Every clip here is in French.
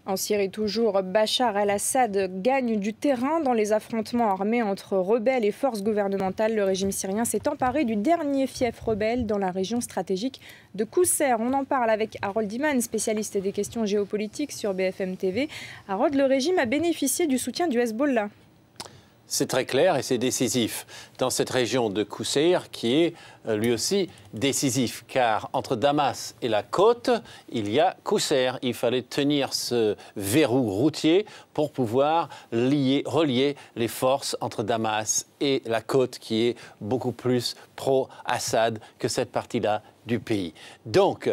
En Syrie toujours, Bachar el-Assad gagne du terrain dans les affrontements armés entre rebelles et forces gouvernementales. Le régime syrien s'est emparé du dernier fief rebelle dans la région stratégique de Qousseir. On en parle avec Harold Iman, spécialiste des questions géopolitiques sur BFM TV. Harold, le régime a bénéficié du soutien du Hezbollah. C'est très clair et c'est décisif dans cette région de Qousseir qui est lui aussi décisif car entre Damas et la côte, il y a Qousseir. Il fallait tenir ce verrou routier pour pouvoir relier les forces entre Damas et la côte qui est beaucoup plus pro-Assad que cette partie-là du pays. Donc,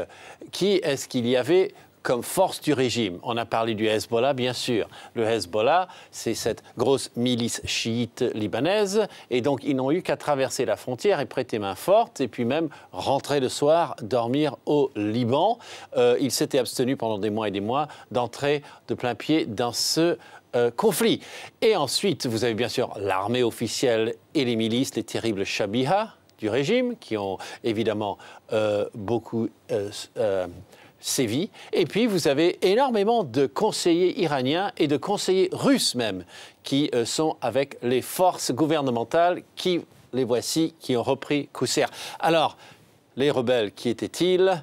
qui est-ce qu'il y avait comme force du régime? On a parlé du Hezbollah, bien sûr. Le Hezbollah, c'est cette grosse milice chiite libanaise. Et donc, ils n'ont eu qu'à traverser la frontière et prêter main forte. Et puis même rentrer le soir, dormir au Liban. Ils s'étaient abstenus pendant des mois et des mois d'entrer de plein pied dans ce conflit. Et ensuite, vous avez bien sûr l'armée officielle et les milices, les terribles Shabiha du régime, qui ont évidemment beaucoup sévi. Et puis, vous avez énormément de conseillers iraniens et de conseillers russes même qui sont avec les forces gouvernementales qui, les voici, qui ont repris Qousseir. Alors, les rebelles, qui étaient-ils ?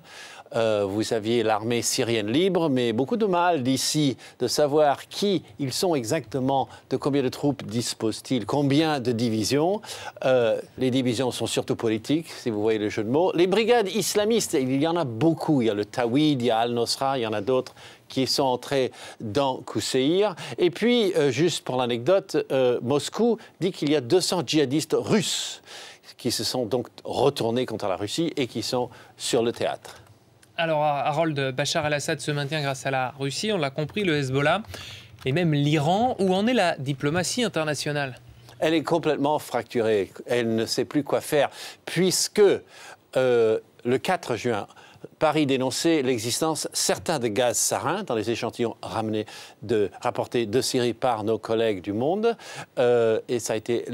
Vous aviez l'armée syrienne libre, mais beaucoup de mal d'ici de savoir qui ils sont exactement, de combien de troupes disposent-ils, combien de divisions. Les divisions sont surtout politiques, si vous voyez le jeu de mots. Les brigades islamistes, il y en a beaucoup. Il y a le Tawhid, il y a Al-Nosra, il y en a d'autres qui sont entrés dans Qousseir. Et puis, juste pour l'anecdote, Moscou dit qu'il y a 200 djihadistes russes qui se sont donc retournés contre la Russie et qui sont sur le théâtre. Alors, Harold, Bachar el-Assad se maintient grâce à la Russie, on l'a compris, le Hezbollah, et même l'Iran. Où en est la diplomatie internationale? Elle est complètement fracturée. Elle ne sait plus quoi faire, puisque le 4 juin, Paris dénonçait l'existence certains de gaz sarin dans les échantillons rapportés de Syrie par nos collègues du Monde. Et ça a été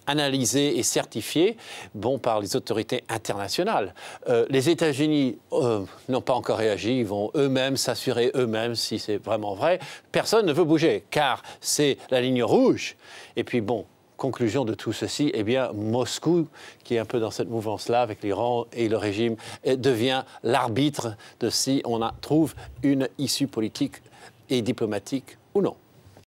analysé et certifié par les autorités internationales. Les États-Unis n'ont pas encore réagi. Ils vont eux-mêmes s'assurer eux-mêmes si c'est vraiment vrai. Personne ne veut bouger, car c'est la ligne rouge. Et puis conclusion de tout ceci, eh bien, Moscou, qui est un peu dans cette mouvance-là avec l'Iran et le régime, devient l'arbitre de si on trouve une issue politique et diplomatique ou non.